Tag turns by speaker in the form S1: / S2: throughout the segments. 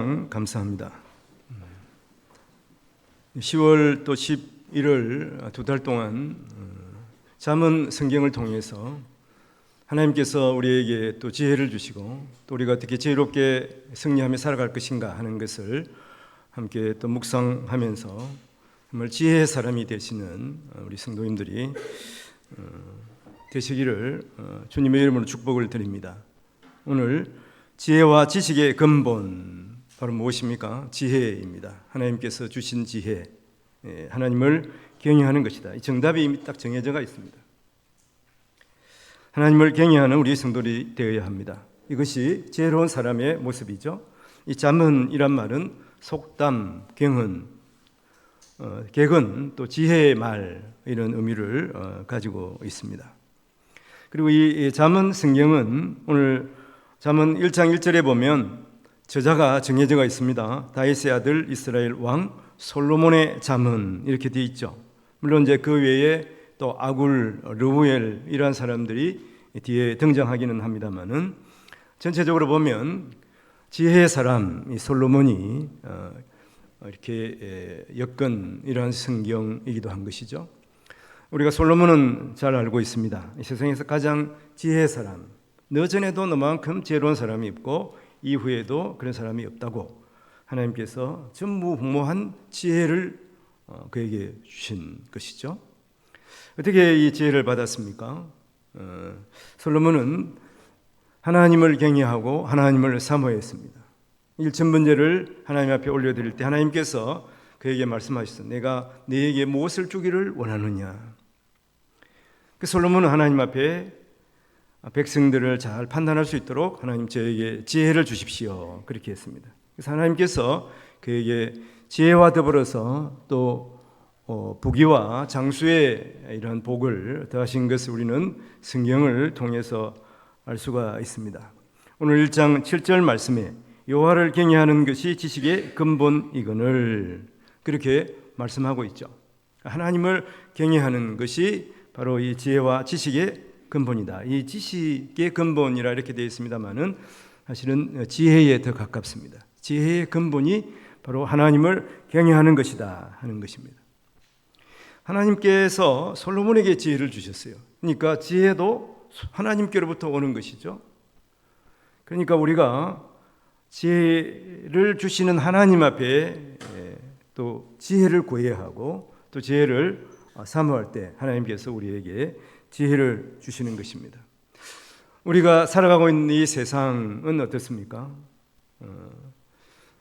S1: 감사합니다. 10월 또 11월 두 달 동안 잠언 성경을 통해서 하나님께서 우리에게 또 지혜를 주시고 또 우리가 어떻게 지혜롭게 승리하며 살아갈 것인가 하는 것을 함께 또 묵상하면서 정말 지혜의 사람이 되시는 우리 성도님들이 되시기를 주님의 이름으로 축복을 드립니다. 오늘 지혜와 지식의 근본 바로 무엇입니까? 지혜입니다. 하나님께서 주신 지혜, 하나님을 경외하는 것이다. 이 정답이 이미 딱 정해져 있습니다. 하나님을 경외하는 우리 성도들이 되어야 합니다. 이것이 지혜로운 사람의 모습이죠. 이 잠언이란 말은 속담, 경언, 객언, 또 지혜의 말 이런 의미를 가지고 있습니다. 그리고 이 잠언 성경은 오늘 잠언 1장 1절에 보면 저자가 정해져 있습니다. 다윗의 아들 이스라엘 왕 솔로몬의 잠언 이렇게 되어 있죠. 물론 이제 그 외에 또 아굴, 르우엘 이런 사람들이 뒤에 등장하기는 합니다만은 전체적으로 보면 지혜의 사람 이 솔로몬이 이렇게 엮은 이러한 성경이기도 한 것이죠. 우리가 솔로몬은 잘 알고 있습니다. 이 세상에서 가장 지혜의 사람, 너전에도 너만큼 지혜로운 사람이 없고 이후에도 그런 사람이 없다고 하나님께서 전무후무한 지혜를 그에게 주신 것이죠. 어떻게 이 지혜를 받았습니까? 솔로몬은 하나님을 경외하고 하나님을 사모했습니다. 일천번제를 하나님 앞에 올려드릴 때 하나님께서 그에게 말씀하셨어. 내가 네에게 무엇을 주기를 원하느냐. 그 솔로몬은 하나님 앞에 백성들을 잘 판단할 수 있도록 하나님 저에게 지혜를 주십시오. 그렇게 했습니다. 그래서 하나님께서 그에게 지혜와 더불어서 또 부귀와 장수의 이러한 복을 더하신 것을 우리는 성경을 통해서 알 수가 있습니다. 오늘 1장 7절 말씀에 여호와를 경외하는 것이 지식의 근본이거늘 그렇게 말씀하고 있죠. 하나님을 경외하는 것이 바로 이 지혜와 지식의 근본이다. 이 지식의 근본이라 이렇게 되어 있습니다만은 사실은 지혜에 더 가깝습니다. 지혜의 근본이 바로 하나님을 경외하는 것이다 하는 것입니다. 하나님께서 솔로몬에게 지혜를 주셨어요. 그러니까 지혜도 하나님께로부터 오는 것이죠. 그러니까 우리가 지혜를 주시는 하나님 앞에 또 지혜를 구해야 하고 또 지혜를 사모할 때 하나님께서 우리에게 지혜를 주시는 것입니다. 우리가 살아가고 있는 이 세상은 어떻습니까?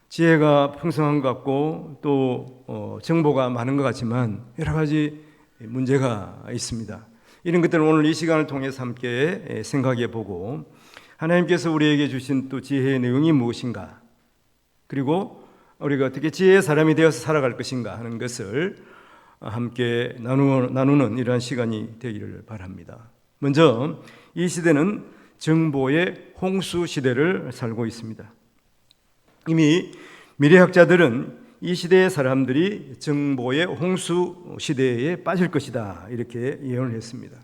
S1: 지혜가 풍성한 것 같고 또 정보가 많은 것 같지만 여러 가지 문제가 있습니다. 이런 것들은 오늘 이 시간을 통해서 함께 생각해 보고 하나님께서 우리에게 주신 또 지혜의 내용이 무엇인가, 그리고 우리가 어떻게 지혜의 사람이 되어서 살아갈 것인가 하는 것을 함께 나누는 이러한 시간이 되기를 바랍니다. 먼저 이 시대는 정보의 홍수 시대를 살고 있습니다. 이미 미래학자들은 이 시대의 사람들이 정보의 홍수 시대에 빠질 것이다 이렇게 예언을 했습니다.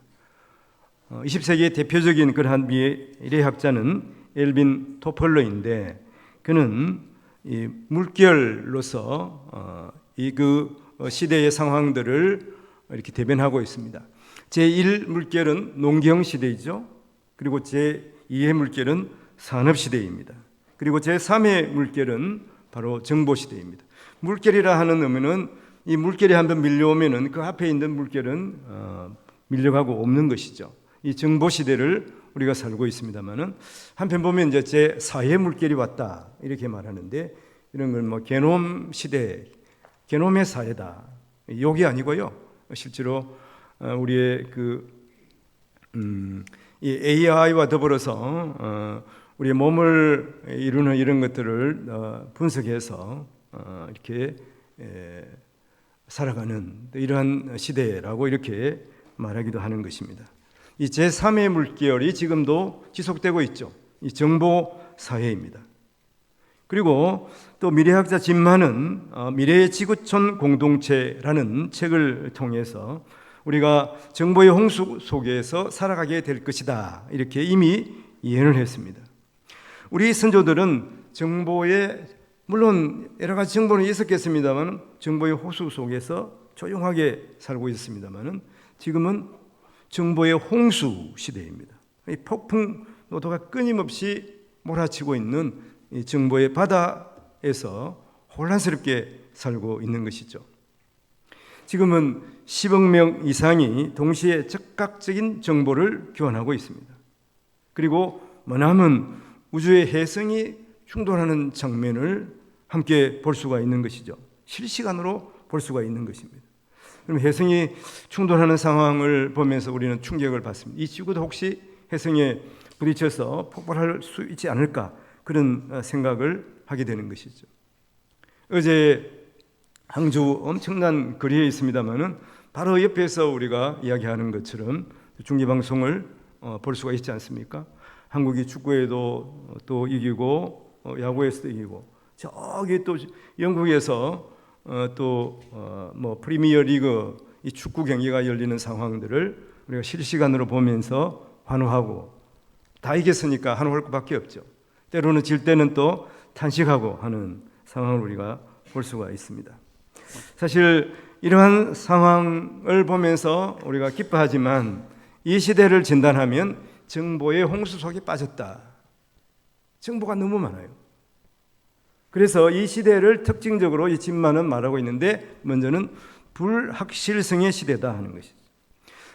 S1: 20세기의 대표적인 그러한 미래학자는 엘빈 토펄러인데 그는 이 물결로서 그 시대의 상황들을 이렇게 대변하고 있습니다. 제1 물결은 농경 시대이죠. 그리고 제2의 물결은 산업 시대입니다. 그리고 제3의 물결은 바로 정보 시대입니다. 물결이라 하는 의미는 이 물결이 한번 밀려오면은 그 앞에 있는 물결은 밀려가고 없는 것이죠. 이 정보 시대를 우리가 살고 있습니다만은 한편 보면 이제 제4의 물결이 왔다 이렇게 말하는데 이런 걸 뭐 게놈 시대, 게놈의 사회다. 욕이 아니고요. 실제로 우리의 이 AI와 더불어서 우리의 몸을 이루는 이런 것들을 분석해서 이렇게 살아가는 이러한 시대라고 이렇게 말하기도 하는 것입니다. 이 제3의 물결이 지금도 지속되고 있죠. 이 정보 사회입니다. 그리고 또 미래학자 짐만은 미래의 지구촌 공동체라는 책을 통해서 우리가 정보의 홍수 속에서 살아가게 될 것이다 이렇게 이미 예언을 했습니다. 우리 선조들은 정보의 물론 여러 가지 정보는 있었겠습니다만 정보의 호수 속에서 조용하게 살고 있었습니다만 지금은 정보의 홍수 시대입니다. 이 폭풍 노도가 끊임없이 몰아치고 있는 이 정보의 바다에서 혼란스럽게 살고 있는 것이죠. 지금은 10억 명 이상이 동시에 즉각적인 정보를 교환하고 있습니다. 그리고 머나먼 우주의 혜성이 충돌하는 장면을 함께 볼 수가 있는 것이죠. 실시간으로 볼 수가 있는 것입니다. 그럼 혜성이 충돌하는 상황을 보면서 우리는 충격을 받습니다. 이 지구도 혹시 혜성에 부딪혀서 폭발할 수 있지 않을까, 그런 생각을 하게 되는 것이죠. 어제 항주 엄청난 거리에 있습니다만은 바로 옆에서 우리가 이야기하는 것처럼 중계방송을 볼 수가 있지 않습니까? 한국이 축구에도 또 이기고 야구에서도 이기고, 저기 또 영국에서 또 뭐 프리미어 리그 이 축구 경기가 열리는 상황들을 우리가 실시간으로 보면서 환호하고, 다 이겼으니까 환호할 것밖에 없죠. 때로는 질 때는 또 탄식하고 하는 상황을 우리가 볼 수가 있습니다. 사실 이러한 상황을 보면서 우리가 기뻐하지만 이 시대를 진단하면 정보의 홍수 속에 빠졌다. 정보가 너무 많아요. 그래서 이 시대를 특징적으로 이 집만은 말하고 있는데, 먼저는 불확실성의 시대다 하는 것이죠.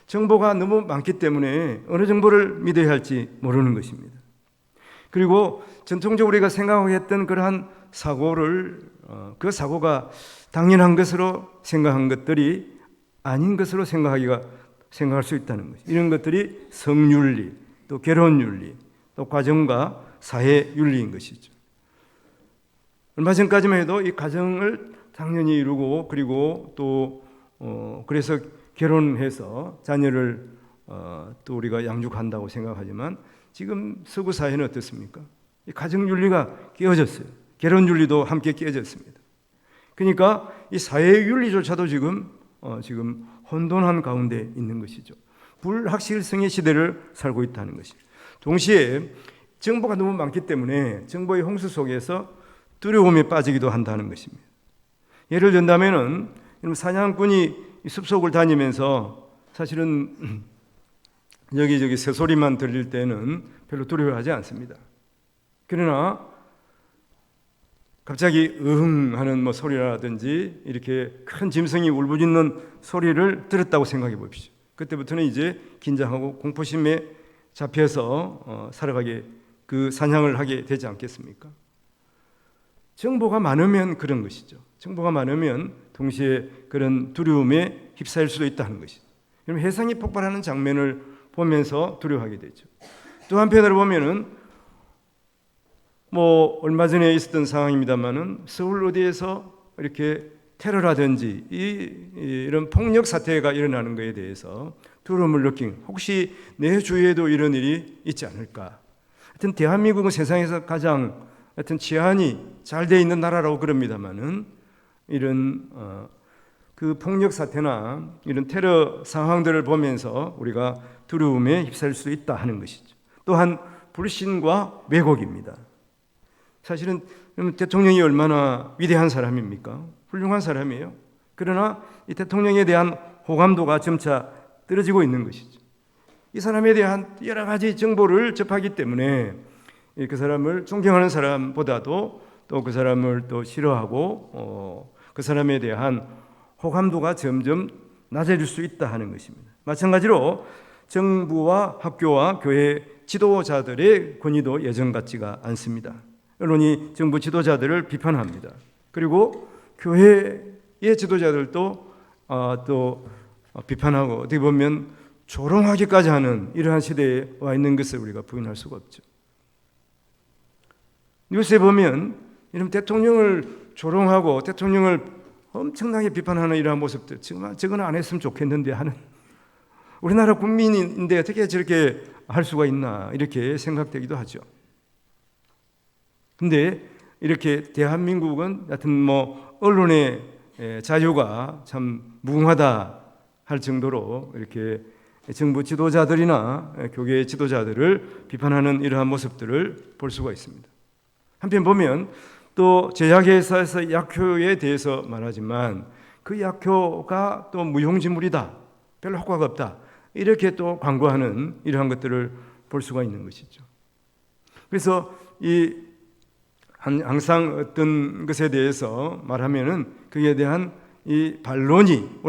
S1: 정보가 너무 많기 때문에 어느 정보를 믿어야 할지 모르는 것입니다. 그리고 전통적으로 우리가 생각하고 했던 그러한 사고를 그 사고가 당연한 것으로 생각한 것들이 아닌 것으로 생각할 수 있다는 것이죠. 이런 것들이 성윤리, 또 결혼윤리, 또 가정과 사회윤리인 것이죠. 얼마 전까지만 해도 이 가정을 당연히 이루고, 그리고 또 그래서 결혼해서 자녀를 또 우리가 양육한다고 생각하지만, 지금 서구 사회는 어떻습니까? 이 가정 윤리가 깨어졌어요. 결혼 윤리도 함께 깨어졌습니다. 그러니까 이 사회 윤리조차도 지금 혼돈한 가운데 있는 것이죠. 불확실성의 시대를 살고 있다는 것이죠. 동시에 정보가 너무 많기 때문에 정보의 홍수 속에서 두려움에 빠지기도 한다는 것입니다. 예를 든다면은 사냥꾼이 숲속을 다니면서 사실은 여기저기 새소리만 들릴 때는 별로 두려워하지 않습니다. 그러나 갑자기 하는 뭐 소리라든지 이렇게 큰 짐승이 울부짖는 소리를 들었다고 생각해 봅시다. 그때부터는 이제 긴장하고 공포심에 잡혀서 살아가게, 그 사냥을 하게 되지 않겠습니까? 정보가 많으면 그런 것이죠. 정보가 많으면 동시에 그런 두려움에 휩싸일 수도 있다는 것이죠. 그럼 혜성이 폭발하는 장면을 보면서 두려워하게 되죠. 또 한편으로 보면은 뭐 얼마 전에 있었던 상황입니다만은 서울 어디에서 이렇게 테러라든지 이런 폭력 사태가 일어나는 것에 대해서 두려움을 느낀, 혹시 내 주위에도 이런 일이 있지 않을까? 하여튼 대한민국은 세상에서 가장 하여튼治安이 잘 돼 있는 나라라고 그럽니다만은 이런 그 폭력 사태나 이런 테러 상황들을 보면서 우리가 두려움에 휩싸일 수 있다 하는 것이죠. 또한 불신과 왜곡입니다. 사실은 대통령이 얼마나 위대한 사람입니까? 훌륭한 사람이에요. 그러나 이 대통령에 대한 호감도가 점차 떨어지고 있는 것이죠. 이 사람에 대한 여러 가지 정보를 접하기 때문에 그 사람을 존경하는 사람보다도 또 그 사람을 또 싫어하고 그 사람에 대한 호감도가 점점 낮아질 수 있다 하는 것입니다. 마찬가지로 정부와 학교와 교회 지도자들의 권위도 예전 같지가 않습니다. 언론이 정부 지도자들을 비판합니다. 그리고 교회의 지도자들도 또 비판하고, 어떻게 보면 조롱하기까지 하는 이러한 시대에 와 있는 것을 우리가 부인할 수가 없죠. 뉴스에 보면 이런 대통령을 조롱하고 대통령을 엄청나게 비판하는 이러한 모습들, 저건 안 했으면 좋겠는데 하는, 우리나라 국민인데 어떻게 저렇게 할 수가 있나 이렇게 생각되기도 하죠. 근데 이렇게 대한민국은 하여튼 뭐 언론의 자유가 참 무궁하다 할 정도로 이렇게 정부 지도자들이나 교계 지도자들을 비판하는 이러한 모습들을 볼 수가 있습니다. 한편 보면 또 제약회사에서 약효에 대해서 말하지만 그 약효가 또 무용지물이다, 별로 효과가 없다, 이렇게 또 광고하는 이러한 것들을 볼 수가 있는 것이죠. 그래서 항상 어떤 것에 대해서 말하면은 그에 대한 이 반론이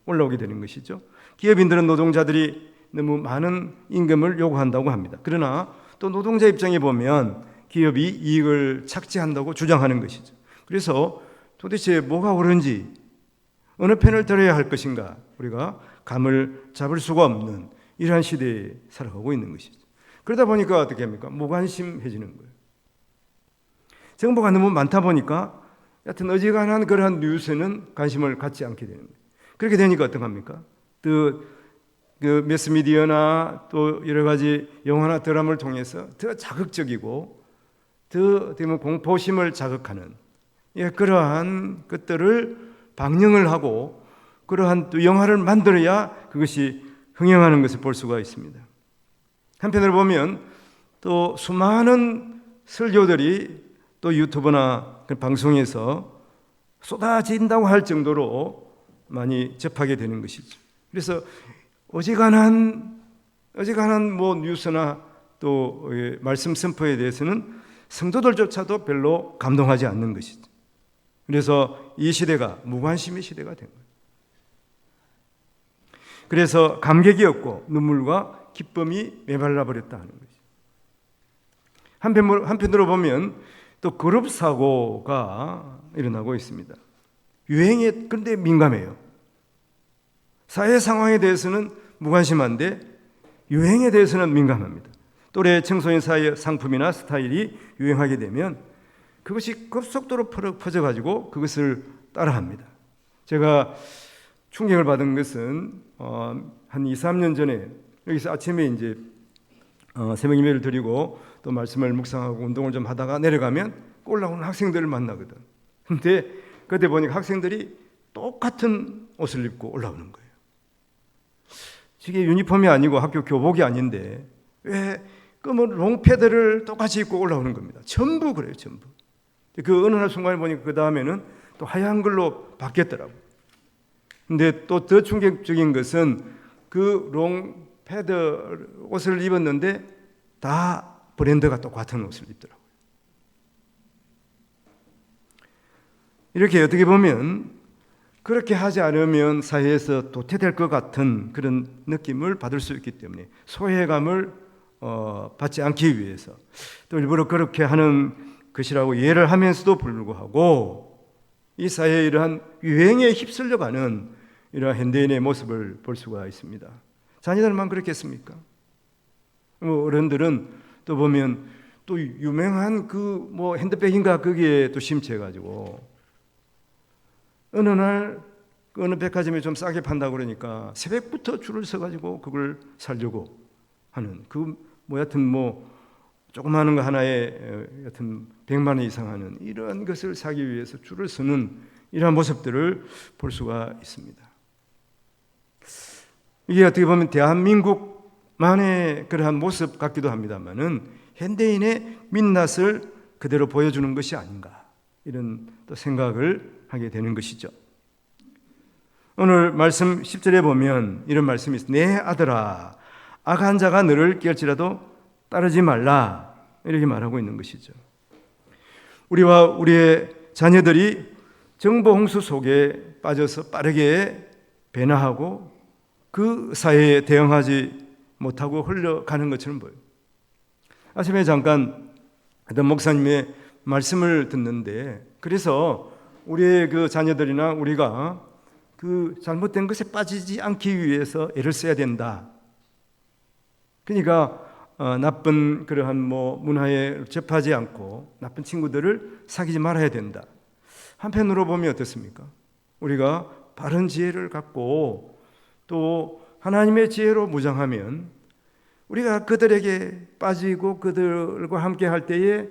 S1: 올라오게 되는 것이죠. 기업인들은 노동자들이 너무 많은 임금을 요구한다고 합니다. 그러나 또 노동자 입장에 보면 기업이 이익을 착취한다고 주장하는 것이죠. 그래서 도대체 뭐가 옳은지, 어느 편을 들어야 할 것인가, 우리가 감을 잡을 수가 없는 이러한 시대에 살아가고 있는 것이죠. 그러다 보니까 어떻게 합니까? 무관심해지는 거예요. 정보가 너무 많다 보니까 여하튼 어지간한 그러한 뉴스에는 관심을 갖지 않게 되는 거예요. 그렇게 되니까 어떡합니까? 그 매스미디어나 또 여러 가지 영화나 드라마를 통해서 더 자극적이고 더 공포심을 자극하는 그러한 것들을 방영을 하고 그러한 또 영화를 만들어야 그것이 흥행하는 것을 볼 수가 있습니다. 한편으로 보면 또 수많은 설교들이 또 유튜브나 방송에서 쏟아진다고 할 정도로 많이 접하게 되는 것이죠. 그래서 어지간한 뭐 뉴스나 또 말씀 선포에 대해서는 성도들조차도 별로 감동하지 않는 것이죠. 그래서 이 시대가 무관심의 시대가 된 거예요. 그래서 감격이 없고 눈물과 기쁨이 메말라 버렸다 하는 거죠. 한편으로 보면 또 그룹 사고가 일어나고 있습니다. 유행에 그런데 민감해요. 사회 상황에 대해서는 무관심한데 유행에 대해서는 민감합니다. 또래 청소년 사이의 상품이나 스타일이 유행하게 되면 그것이 급속도로 퍼져가지고 그것을 따라합니다. 제가 충격을 받은 것은 한 2, 3년 전에 여기서 아침에 이제 새벽 예배를 드리고 또 말씀을 묵상하고 운동을 좀 하다가 내려가면 올라오는 학생들을 만나거든. 근데 그때 보니까 학생들이 똑같은 옷을 입고 올라오는 거예요. 이게 유니폼이 아니고 학교 교복이 아닌데 왜 검은 롱패드를 똑같이 입고 올라오는 겁니다. 전부 그래요, 전부. 그 어느 날 순간에 보니까 그 다음에는 또 하얀 걸로 바뀌었더라고요. 근데 또 더 충격적인 것은 그 롱패드 옷을 입었는데 다 브랜드가 똑같은 옷을 입더라고요. 이렇게 어떻게 보면 그렇게 하지 않으면 사회에서 도태될 것 같은 그런 느낌을 받을 수 있기 때문에 소외감을 받지 않기 위해서 또 일부러 그렇게 하는 것이라고 이해를 하면서도 불구하고 이 사회의 이러한 유행에 휩쓸려가는 이러한 현대인의 모습을 볼 수가 있습니다. 자녀들만 그렇겠습니까? 어른들은 또 보면 또 유명한 그 뭐 핸드백인가 거기에 또 심취해가지고 어느 날 어느 백화점에 좀 싸게 판다고 그러니까 새벽부터 줄을 서가지고 그걸 사려고 하는 여튼 뭐 조그마한 거 하나에 여튼 100만 원 이상 하는 이런 것을 사기 위해서 줄을 서는 이러한 모습들을 볼 수가 있습니다. 이게 어떻게 보면 대한민국만의 그러한 모습 같기도 합니다만은 현대인의 민낯을 그대로 보여주는 것이 아닌가 이런 또 생각을 하게 되는 것이죠. 오늘 말씀 10절에 보면 이런 말씀이 있습니다. 내 아들아, 악한 자가 너를 깰지라도 따르지 말라 이렇게 말하고 있는 것이죠. 우리와 우리의 자녀들이 정보 홍수 속에 빠져서 빠르게 변화하고 그 사회에 대응하지 못하고 흘러가는 것처럼 보여요. 아침에 잠깐 어떤 목사님의 말씀을 듣는데 그래서 우리의 그 자녀들이나 우리가 그 잘못된 것에 빠지지 않기 위해서 애를 써야 된다. 그러니까 나쁜 그러한 문화에 접하지 않고 나쁜 친구들을 사귀지 말아야 된다. 한편으로 보면 어떻습니까? 우리가 바른 지혜를 갖고 또 하나님의 지혜로 무장하면 우리가 그들에게 빠지고 그들과 함께 할 때에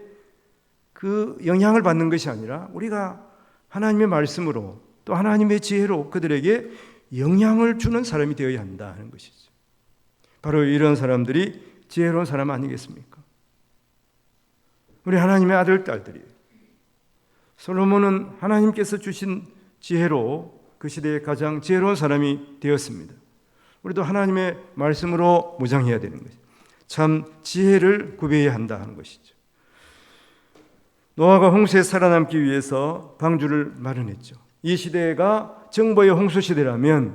S1: 그 영향을 받는 것이 아니라 우리가 하나님의 말씀으로 또 하나님의 지혜로 그들에게 영향을 주는 사람이 되어야 한다 하는 것이죠. 바로 이런 사람들이 지혜로운 사람 아니겠습니까? 우리 하나님의 아들, 딸들이 솔로몬은 하나님께서 주신 지혜로 그 시대의 가장 지혜로운 사람이 되었습니다. 우리도 하나님의 말씀으로 무장해야 되는 것이죠. 참 지혜를 구비해야 한다 하는 것이죠. 노아가 홍수에 살아남기 위해서 방주를 마련했죠. 이 시대가 정보의 홍수 시대라면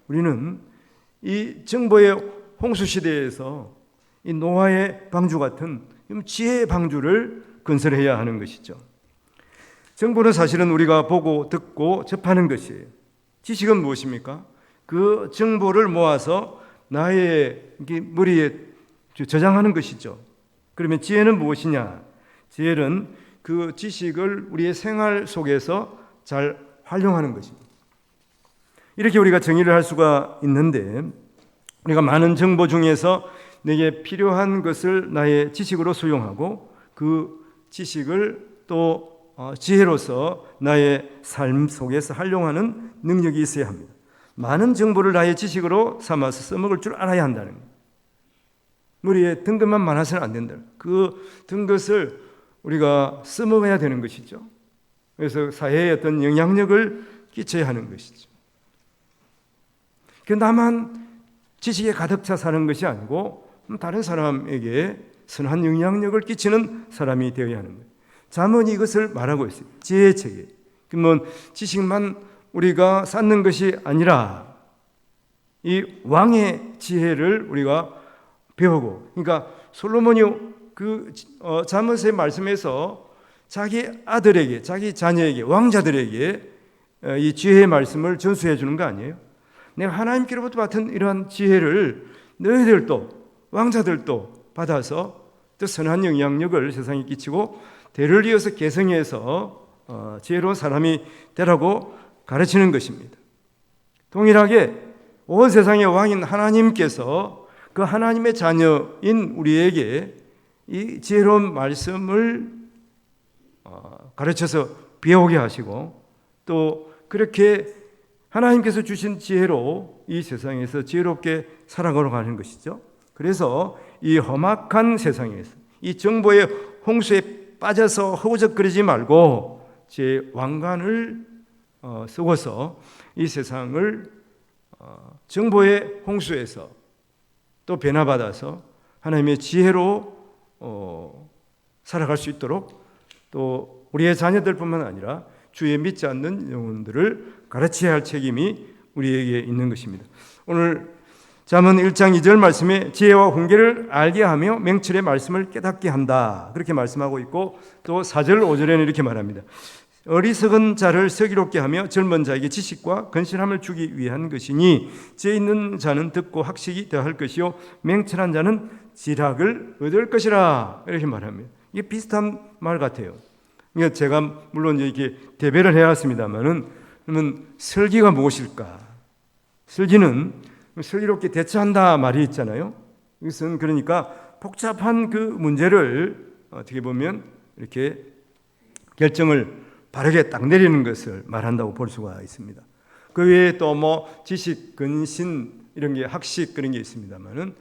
S1: 우리는 이 정보의 홍수 시대에서 이 노아의 방주 같은 지혜의 방주를 건설해야 하는 것이죠. 정보는 사실은 우리가 보고 듣고 접하는 것이에요. 지식은 무엇입니까? 그 정보를 모아서 나의 머리에 저장하는 것이죠. 그러면 지혜는 무엇이냐? 지혜는 그 지식을 우리의 생활 속에서 잘 활용하는 것입니다. 이렇게 우리가 정의를 할 수가 있는데, 우리가 많은 정보 중에서 내게 필요한 것을 나의 지식으로 수용하고 그 지식을 또 지혜로서 나의 삶 속에서 활용하는 능력이 있어야 합니다. 많은 정보를 나의 지식으로 삼아서 써먹을 줄 알아야 한다는 거예요. 머리에 든 것만 많아서는 안 된다. 그 든 것을 우리가 써먹어야 되는 것이죠. 그래서 사회에 어떤 영향력을 끼쳐야 하는 것이죠. 그 나만 지식에 가득 차 사는 것이 아니고 다른 사람에게 선한 영향력을 끼치는 사람이 되어야 하는 거예요. 잠언이 이것을 말하고 있어요. 지혜의 책에. 그러면 지식만 우리가 쌓는 것이 아니라 이 왕의 지혜를 우리가 배우고, 그러니까 솔로몬이 그 잠언서의 말씀에서 자기 아들에게, 자기 자녀에게, 왕자들에게 이 지혜의 말씀을 전수해 주는 거 아니에요? 내가 하나님께로부터 받은 이러한 지혜를 너희들도, 왕자들도 받아서 또 선한 영향력을 세상에 끼치고 대를 이어서 계승해서 지혜로운 사람이 되라고 가르치는 것입니다. 동일하게 온 세상의 왕인 하나님께서 그 하나님의 자녀인 우리에게 이 지혜로운 말씀을 가르쳐서 배우게 하시고 또 그렇게 하나님께서 주신 지혜로 이 세상에서 지혜롭게 살아가는 것이죠. 그래서 이 험악한 세상에서 이 정보의 홍수에 빠져서 허우적거리지 말고 제 왕관을 쓰고서 이 세상을 정보의 홍수에서 또 변화받아서 하나님의 지혜로 살아갈 수 있도록 또 우리의 자녀들뿐만 아니라 주의 믿지 않는 영혼들을 가르쳐야 할 책임이 우리에게 있는 것입니다. 오늘 잠언 1장 2절 말씀에 지혜와 훈계를 알게 하며 맹철의 말씀을 깨닫게 한다, 그렇게 말씀하고 있고, 또 4절 5절에는 이렇게 말합니다. 어리석은 자를 슬기롭게 하며 젊은 자에게 지식과 건실함을 주기 위한 것이니 지혜 있는 자는 듣고 학식이 더할 것이요 맹철한 자는 지략을 얻을 것이라, 이렇게 말합니다. 이게 비슷한 말 같아요. 그러니까 제가 물론 이렇게 대배를 해왔습니다만은, 그러면 슬기가 무엇일까? 슬기는 슬기롭게 대처한다 말이 있잖아요. 이것은 그러니까 복잡한 그 문제를 어떻게 보면 이렇게 결정을 바르게 딱 내리는 것을 말한다고 볼 수가 있습니다. 그 외에 또 뭐 지식, 근신 이런 게 학식 그런 게 있습니다만은,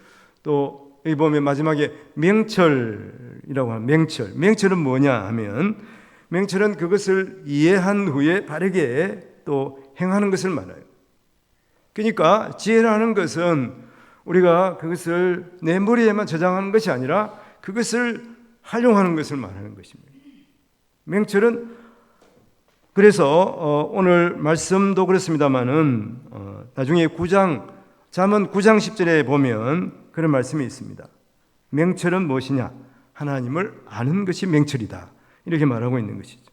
S1: 또 여기 보면 마지막에 명철이라고 하는 맹철은 뭐냐 하면, 맹철은 그것을 이해한 후에 바르게 또 행하는 것을 말해요. 그러니까 지혜라는 것은 우리가 그것을 내 머리에만 저장하는 것이 아니라 그것을 활용하는 것을 말하는 것입니다. 맹철은 그래서 오늘 말씀도 그렇습니다만은 나중에 잠언 9장 10절에 보면 그런 말씀이 있습니다. 맹철은 무엇이냐? 하나님을 아는 것이 맹철이다, 이렇게 말하고 있는 것이죠.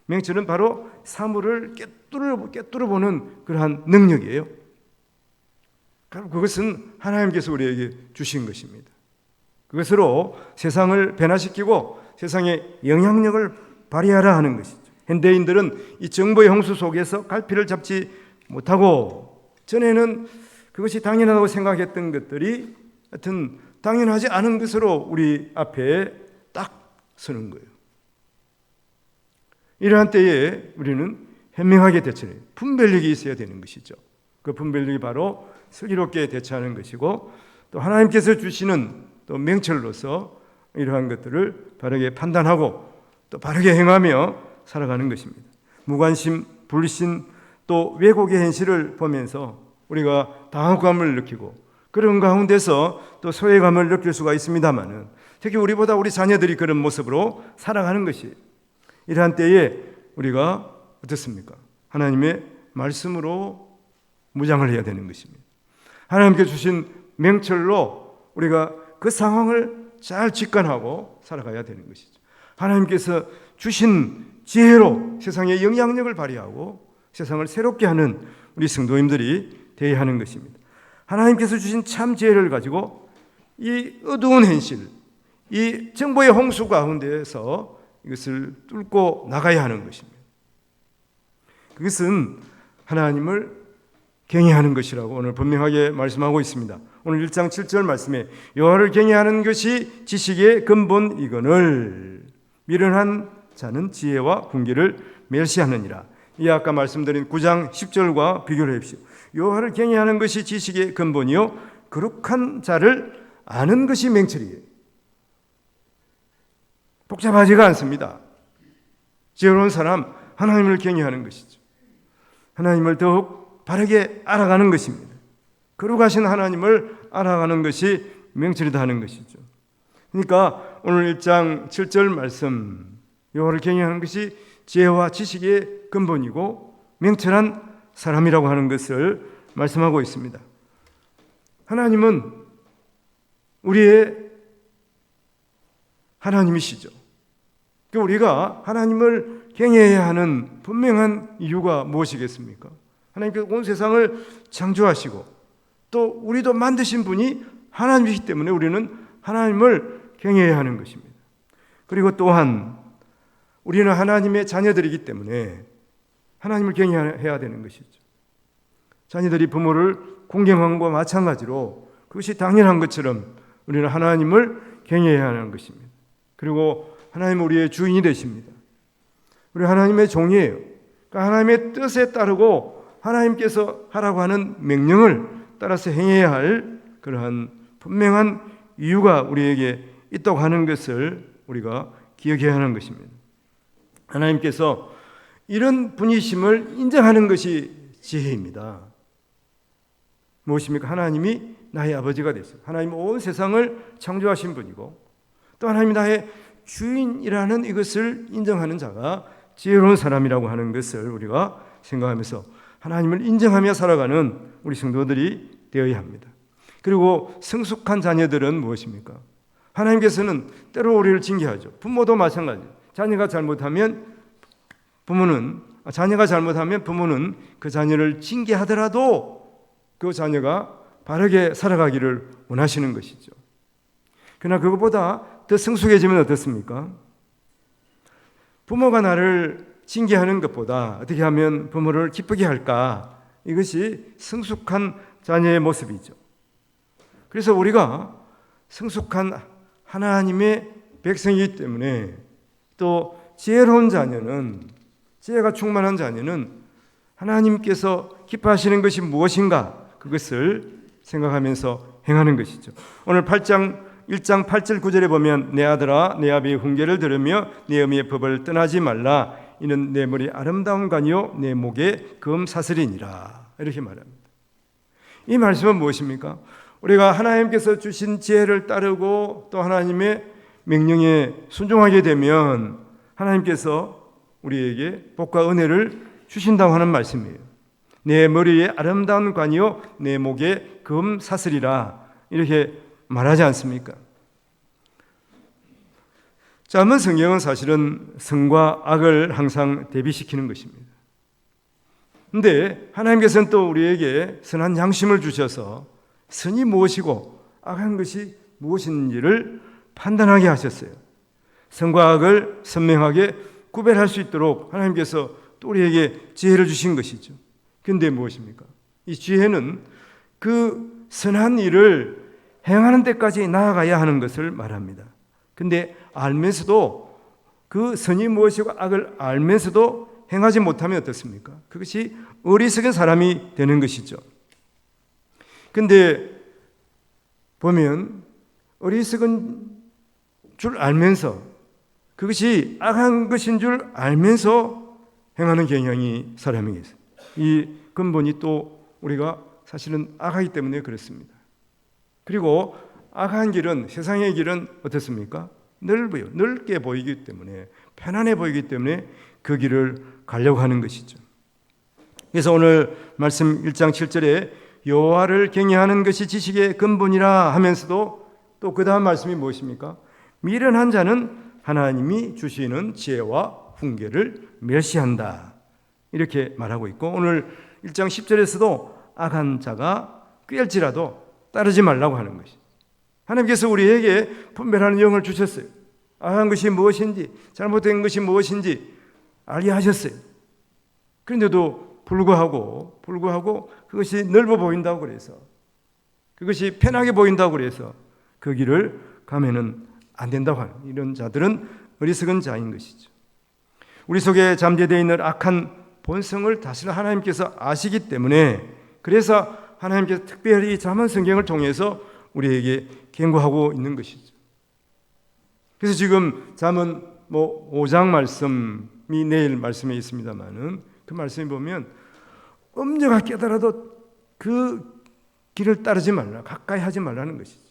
S1: 맹철은 바로 사물을 꿰뚫어 보는 그러한 능력이에요. 그것은 하나님께서 우리에게 주신 것입니다. 그것으로 세상을 변화시키고 세상에 영향력을 발휘하라 하는 것이죠. 현대인들은 이 정보의 홍수 속에서 갈피를 잡지 못하고, 전에는 그것이 당연하다고 생각했던 것들이 하여튼 당연하지 않은 것으로 우리 앞에 딱 서는 거예요. 이러한 때에 우리는 현명하게 대처해요. 분별력이 있어야 되는 것이죠. 그 분별력이 바로 슬기롭게 대처하는 것이고, 또 하나님께서 주시는 또 명철로서 이러한 것들을 바르게 판단하고 또 바르게 행하며 살아가는 것입니다. 무관심, 불신, 또 왜곡의 현실을 보면서 우리가 당혹감을 느끼고 그런 가운데서 또 소외감을 느낄 수가 있습니다만은, 특히 우리보다 우리 자녀들이 그런 모습으로 살아가는 것이, 이러한 때에 우리가 어떻습니까? 하나님의 말씀으로 무장을 해야 되는 것입니다. 하나님께 주신 명철로 우리가 그 상황을 잘 직관하고 살아가야 되는 것이죠. 하나님께서 주신 지혜로 세상에 영향력을 발휘하고 세상을 새롭게 하는 우리 성도님들이 되어야 하는 것입니다. 하나님께서 주신 참 지혜를 가지고 이 어두운 현실, 이 정보의 홍수 가운데에서 이것을 뚫고 나가야 하는 것입니다. 그것은 하나님을 경외하는 것이라고 오늘 분명하게 말씀하고 있습니다. 오늘 1장 7절 말씀에 여호와를 경외하는 것이 지식의 근본이거늘 미련한 자는 지혜와 훈계를 멸시하느니라. 이 아까 말씀드린 9장 10절과 비교를 해보십시오. 여호와를 경외하는 것이 지식의 근본이요 거룩한 자를 아는 것이 명철이에요. 복잡하지가 않습니다. 지혜로운 사람, 하나님을 경외하는 것이죠. 하나님을 더욱 바르게 알아가는 것입니다. 거룩하신 하나님을 알아가는 것이 명철이다 하는 것이죠. 그러니까 오늘 1장 7절 말씀, 여호와를 경외하는 것이 지혜와 지식의 근본이고 명철한 사람이라고 하는 것을 말씀하고 있습니다. 하나님은 우리의 하나님이시죠. 우리가 하나님을 경외해야 하는 분명한 이유가 무엇이겠습니까? 하나님께서 온 세상을 창조하시고 또 우리도 만드신 분이 하나님이시기 때문에 우리는 하나님을 경외해야 하는 것입니다. 그리고 또한 우리는 하나님의 자녀들이기 때문에 하나님을 경외해야 되는 것이죠. 자녀들이 부모를 공경함과 마찬가지로 그것이 당연한 것처럼 우리는 하나님을 경외해야 하는 것입니다. 그리고 하나님은 우리의 주인이 되십니다. 우리 하나님의 종이에요. 그러니까 하나님의 뜻에 따르고 하나님께서 하라고 하는 명령을 따라서 행해야 할 그러한 분명한 이유가 우리에게 있다고 하는 것을 우리가 기억해야 하는 것입니다. 하나님께서 이런 분이심을 인정하는 것이 지혜입니다. 무엇입니까? 하나님이 나의 아버지가 되셨어요. 하나님은 온 세상을 창조하신 분이고 또 하나님이 나의 주인이라는 이것을 인정하는 자가 지혜로운 사람이라고 하는 것을 우리가 생각하면서 하나님을 인정하며 살아가는 우리 성도들이 되어야 합니다. 그리고 성숙한 자녀들은 무엇입니까? 하나님께서는 때로 우리를 징계하죠. 부모도 마찬가지. 자녀가 잘못하면 부모는 그 자녀를 징계하더라도 그 자녀가 바르게 살아가기를 원하시는 것이죠. 그러나 그것보다 더 성숙해지면 어떻습니까? 부모가 나를 징계하는 것보다 어떻게 하면 부모를 기쁘게 할까? 이것이 성숙한 자녀의 모습이죠. 그래서 우리가 성숙한 하나님의 백성이기 때문에 또 지혜로운 자녀는, 지혜가 충만한 자녀는 하나님께서 기뻐하시는 것이 무엇인가? 그것을 생각하면서 행하는 것이죠. 오늘 1장 8절 9절에 보면 내 아들아 내 아비의 훈계를 들으며 내 어미의 법을 떠나지 말라. 이는 내 머리 아름다운 관이요 내 목에 금 사슬이니라. 이렇게 말합니다. 이 말씀은 무엇입니까? 우리가 하나님께서 주신 지혜를 따르고 또 하나님의 명령에 순종하게 되면 하나님께서 우리에게 복과 은혜를 주신다고 하는 말씀이에요. 내 머리에 아름다운 관이요 내 목에 금 사슬이라 이렇게 말하지 않습니까? 짧은 성경은 사실은 선과 악을 항상 대비시키는 것입니다. 그런데 하나님께서는 또 우리에게 선한 양심을 주셔서 선이 무엇이고 악한 것이 무엇인지를 판단하게 하셨어요. 선과 악을 선명하게 구별할 수 있도록 하나님께서 또 우리에게 지혜를 주신 것이죠. 그런데 무엇입니까? 이 지혜는 그 선한 일을 행하는 데까지 나아가야 하는 것을 말합니다. 그런데 알면서도 그 선이 무엇이고 악을 알면서도 행하지 못하면 어떻습니까? 그것이 어리석은 사람이 되는 것이죠. 그런데 보면 어리석은 줄 알면서 그것이 악한 것인 줄 알면서 행하는 경향이 사람에게 있어요. 이 근본이 또 우리가 사실은 악하기 때문에 그렇습니다. 그리고 악한 길은, 세상의 길은 어떻습니까? 넓어요. 넓게 보이기 때문에, 편안해 보이기 때문에 그 길을 가려고 하는 것이죠. 그래서 오늘 말씀 1장 7절에 여호와를 경외하는 것이 지식의 근본이라 하면서도 또 그 다음 말씀이 무엇입니까? 미련한 자는 하나님이 주시는 지혜와 훈계를 멸시한다, 이렇게 말하고 있고, 오늘 1장 10절에서도 악한 자가 꾀할지라도 따르지 말라고 하는 것이, 하나님께서 우리에게 분별하는 영을 주셨어요. 악한 것이 무엇인지, 잘못된 것이 무엇인지 알게 하셨어요. 그런데도 불구하고 그것이 넓어 보인다고 그래서, 그것이 편하게 보인다고 그래서 그 길을 가면은 안 된다고 하는, 이런 자들은 어리석은 자인 것이죠. 우리 속에 잠재되어 있는 악한 본성을 다스리는 하나님께서 아시기 때문에, 그래서 하나님께서 특별히 잠언 성경을 통해서 우리에게 경고하고 있는 것이죠. 그래서 지금 잠언 5장 말씀이 내일 말씀에 있습니다만은, 그 말씀에 보면 엄녀가 깨달아도 그 길을 따르지 말라, 가까이 하지 말라는 것이죠.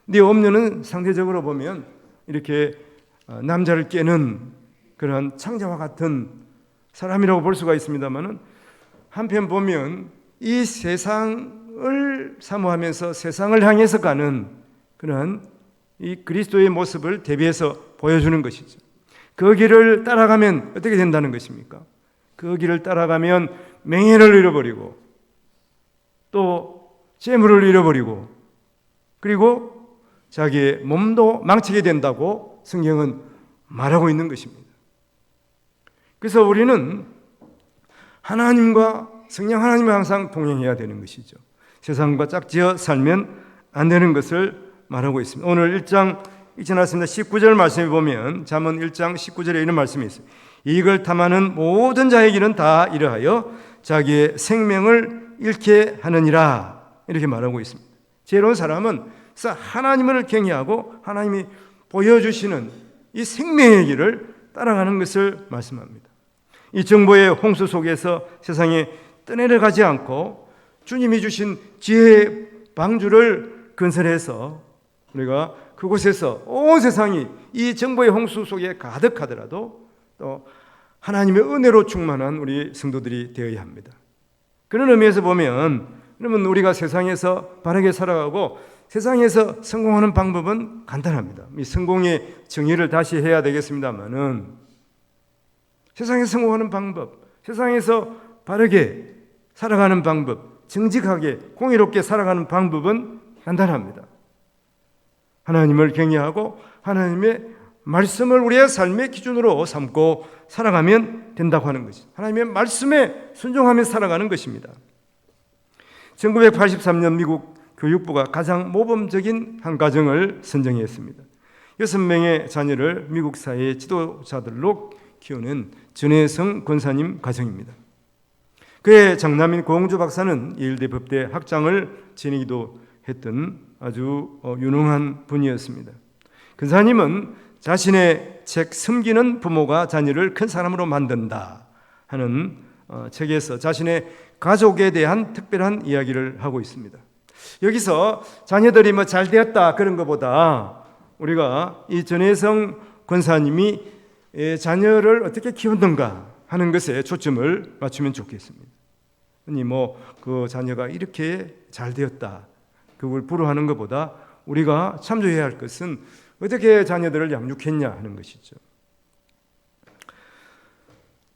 S1: 근데 엄녀는 상대적으로 보면 이렇게 남자를 깨는 그런 창자와 같은 사람이라고 볼 수가 있습니다만은, 한편 보면 이 세상을 사모하면서 세상을 향해서 가는 그런 이 그리스도의 모습을 대비해서 보여주는 것이죠. 그 길을 따라가면 어떻게 된다는 것입니까? 그 길을 따라가면 명예를 잃어버리고 또 재물을 잃어버리고 그리고 자기의 몸도 망치게 된다고 성경은 말하고 있는 것입니다. 그래서 우리는 하나님과, 성령 하나님과 항상 동행해야 되는 것이죠. 세상과 짝지어 살면 안 되는 것을 말하고 있습니다. 오늘 1장 지났습니다. 19절 말씀에 보면, 잠언 1장 19절에 이런 말씀이 있어요. 이익을 탐하는 모든 자의 길은 다 이러하여 자기의 생명을 잃게 하느니라, 이렇게 말하고 있습니다. 지혜로운 사람은 하나님을 경외하고 하나님이 보여주시는 이 생명의 길을 따라가는 것을 말씀합니다. 이 정보의 홍수 속에서 세상에 떠내려가지 않고 주님이 주신 지혜의 방주를 건설해서 우리가 그곳에서 온 세상이 이 정보의 홍수 속에 가득하더라도 또 하나님의 은혜로 충만한 우리 성도들이 되어야 합니다. 그런 의미에서 보면, 그러면 우리가 세상에서 바르게 살아가고 세상에서 성공하는 방법은 간단합니다. 이 성공의 정의를 다시 해야 되겠습니다만은, 세상에서 성공하는 방법, 세상에서 바르게 살아가는 방법, 정직하게 공의롭게 살아가는 방법은 간단합니다. 하나님을 경외하고 하나님의 말씀을 우리의 삶의 기준으로 삼고 살아가면 된다고 하는 것이죠. 하나님의 말씀에 순종하며 살아가는 것입니다. 1983년 미국 교육부가 가장 모범적인 한 가정을 선정했습니다. 6명의 자녀를 미국 사회의 지도자들로 키우는 전혜성 권사님 가정입니다. 그의 장남인 고홍주 박사는 예일대 법대 학장을 지내기도 했던 아주 유능한 분이었습니다. 권사님은 자신의 책 숨기는 부모가 자녀를 큰 사람으로 만든다 하는 책에서 자신의 가족에 대한 특별한 이야기를 하고 있습니다. 여기서 자녀들이 잘 되었다 그런 것보다 우리가 이 전혜성 권사님이 자녀를 어떻게 키웠는가 하는 것에 초점을 맞추면 좋겠습니다. 아니 그 자녀가 이렇게 잘 되었다 그걸 부러워하는 것보다 우리가 참조해야 할 것은 어떻게 자녀들을 양육했냐 하는 것이죠.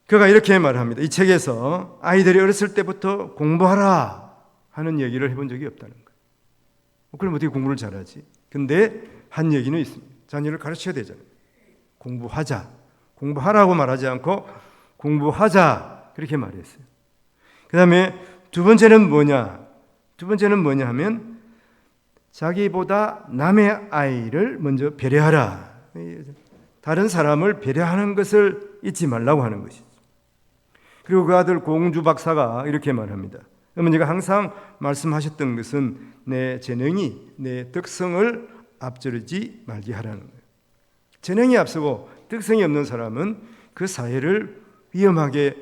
S1: 그가 이렇게 말합니다. 이 책에서 아이들이 어렸을 때부터 공부하라 하는 얘기를 해본 적이 없다는 거예요. 그럼 어떻게 공부를 잘하지? 근데 한 얘기는 있습니다. 자녀를 가르쳐야 되잖아요. 공부하자. 공부하라고 말하지 않고 공부하자 그렇게 말했어요. 그 다음에 두 번째는 뭐냐? 두 번째는 뭐냐 하면 자기보다 남의 아이를 먼저 배려하라. 다른 사람을 배려하는 것을 잊지 말라고 하는 것이죠. 그리고 그 아들 고홍주 박사가 이렇게 말합니다. 어머니가 항상 말씀하셨던 것은 내 재능이 내 덕성을 앞지르지 말게 하라는 거예요. 재능이 앞서고 득성이 없는 사람은 그 사회를 위험하게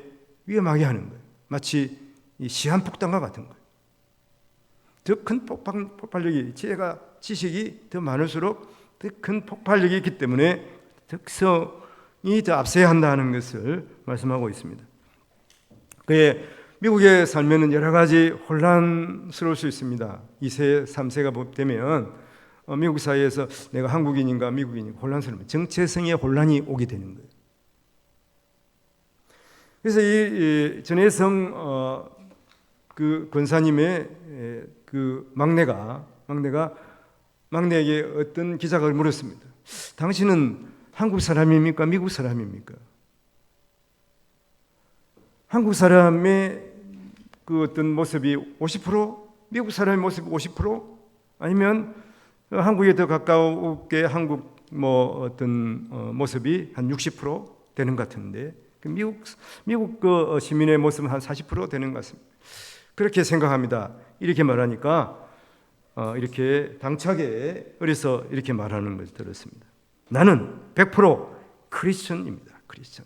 S1: 하는 거예요. 마치 이 시한폭탄과 같은 거예요. 더 큰 폭발력이, 지식이 더 많을수록 더 큰 폭발력이 있기 때문에 득성이 더 앞서야 한다는 것을 말씀하고 있습니다. 그의 미국에 살면 여러 가지 혼란스러울 수 있습니다. 2세, 3세가 되면 미국 사회에서 내가 한국인인가 미국인인가 혼란스러우면 정체성의 혼란이 오게 되는 거예요. 그래서 이 전혜성 그 권사님의 그 막내에게 어떤 기자가 물었습니다. 당신은 한국 사람입니까? 미국 사람입니까? 한국 사람의 그 어떤 모습이 50%? 미국 사람의 모습이 50%? 아니면 한국에 더 가까우게 한국 어떤 모습이 한 60% 되는 것 같은데, 미국 그 시민의 모습은 한 40% 되는 것 같습니다. 그렇게 생각합니다. 이렇게 말하니까 이렇게 당차게 어려서 이렇게 말하는 것을 들었습니다. 나는 100% 크리스천입니다. 크리스천.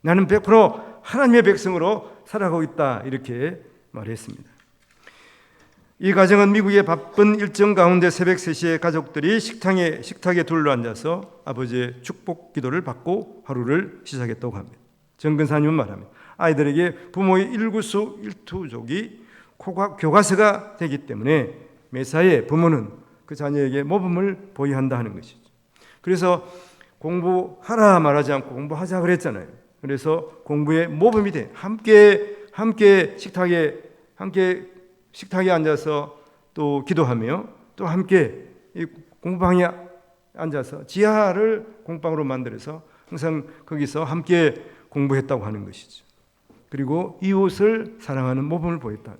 S1: 나는 100% 하나님의 백성으로 살아가고 있다. 이렇게 말했습니다. 이 가정은 미국의 바쁜 일정 가운데 새벽 3시에 가족들이 식탁에 둘러앉아서 아버지의 축복 기도를 받고 하루를 시작했다고 합니다. 정 근사님은 말합니다. 아이들에게 부모의 일구수 일투족이 교과서가 되기 때문에 매사에 부모는 그 자녀에게 모범을 보여야 한다 하는 것이죠. 그래서 공부하라 말하지 않고 공부하자 그랬잖아요. 그래서 공부의 모범이 돼. 함께 식탁에 앉아서 또 기도하며 또 함께 이 공부방에 앉아서 지하를 공방으로 만들어서 항상 거기서 함께 공부했다고 하는 것이죠. 그리고 이웃을 사랑하는 모범을 보였다.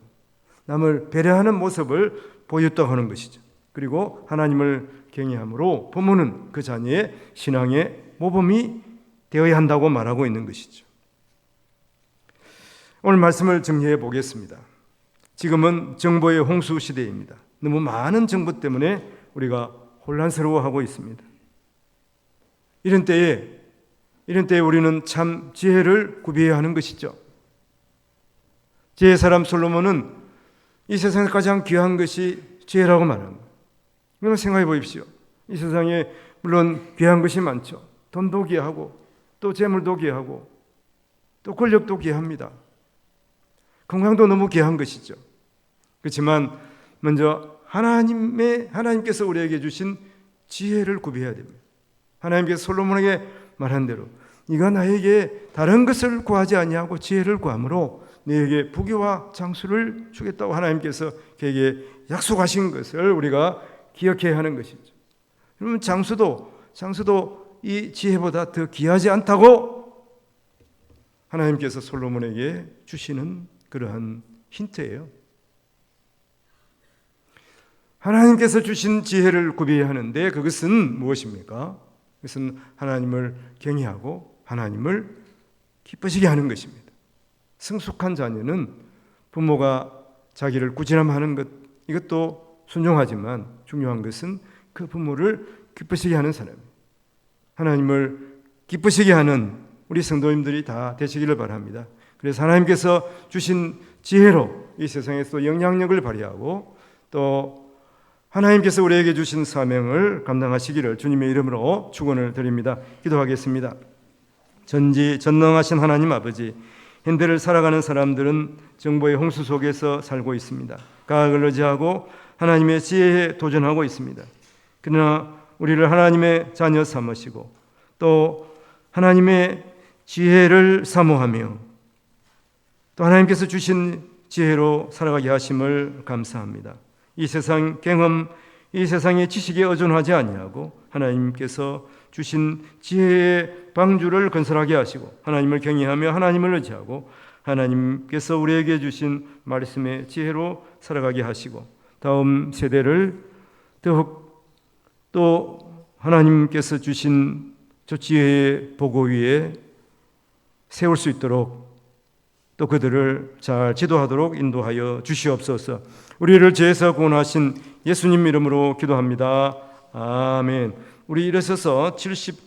S1: 남을 배려하는 모습을 보였다고 하는 것이죠. 그리고 하나님을 경외함으로 부모는 그 자녀의 신앙의 모범이 되어야 한다고 말하고 있는 것이죠. 오늘 말씀을 정리해 보겠습니다. 지금은 정보의 홍수 시대입니다. 너무 많은 정보 때문에 우리가 혼란스러워하고 있습니다. 이런 때에 우리는 참 지혜를 구비해야 하는 것이죠. 지혜의 사람 솔로몬은 이 세상에 가장 귀한 것이 지혜라고 말합니다. 여러분 생각해 보십시오. 이 세상에 물론 귀한 것이 많죠. 돈도 귀하고 또 재물도 귀하고 또 권력도 귀합니다. 건강도 너무 귀한 것이죠. 그렇지만 먼저 하나님께서 우리에게 주신 지혜를 구비해야 됩니다. 하나님께서 솔로몬에게 말한 대로 네가 나에게 다른 것을 구하지 아니하고 지혜를 구함으로 너에게 부귀와 장수를 주겠다고 하나님께서 그에게 약속하신 것을 우리가 기억해야 하는 것이죠. 여러분 장수도 이 지혜보다 더 귀하지 않다고 하나님께서 솔로몬에게 주시는 그러한 힌트예요. 하나님께서 주신 지혜를 구비해야 하는데 그것은 무엇입니까? 그것은 하나님을 경외하고 하나님을 기쁘시게 하는 것입니다. 성숙한 자녀는 부모가 자기를 꾸지람하는 것, 이것도 순종하지만 중요한 것은 그 부모를 기쁘시게 하는 사람입니다. 하나님을 기쁘시게 하는 우리 성도님들이 다 되시기를 바랍니다. 그래서 하나님께서 주신 지혜로 이 세상에서 영향력을 발휘하고 또 하나님께서 우리에게 주신 사명을 감당하시기를 주님의 이름으로 축원을 드립니다. 기도하겠습니다. 전지전능하신 하나님 아버지, 현대를 살아가는 사람들은 정보의 홍수 속에서 살고 있습니다. 과학을 의지하고 하나님의 지혜에 도전하고 있습니다. 그러나 우리를 하나님의 자녀 삼으시고 또 하나님의 지혜를 사모하며 또 하나님께서 주신 지혜로 살아가게 하심을 감사합니다. 이 세상 경험, 이 세상의 지식에 의존하지 아니하고 하나님께서 주신 지혜의 방주를 건설하게 하시고 하나님을 경외하며 하나님을 의지하고 하나님께서 우리에게 주신 말씀의 지혜로 살아가게 하시고 다음 세대를 더욱 또 하나님께서 주신 저 지혜의 보고 위에 세울 수 있도록 또 그들을 잘 지도하도록 인도하여 주시옵소서. 우리를 죄에서 구원하신 예수님 이름으로 기도합니다. 아멘. 우리 일어서서 70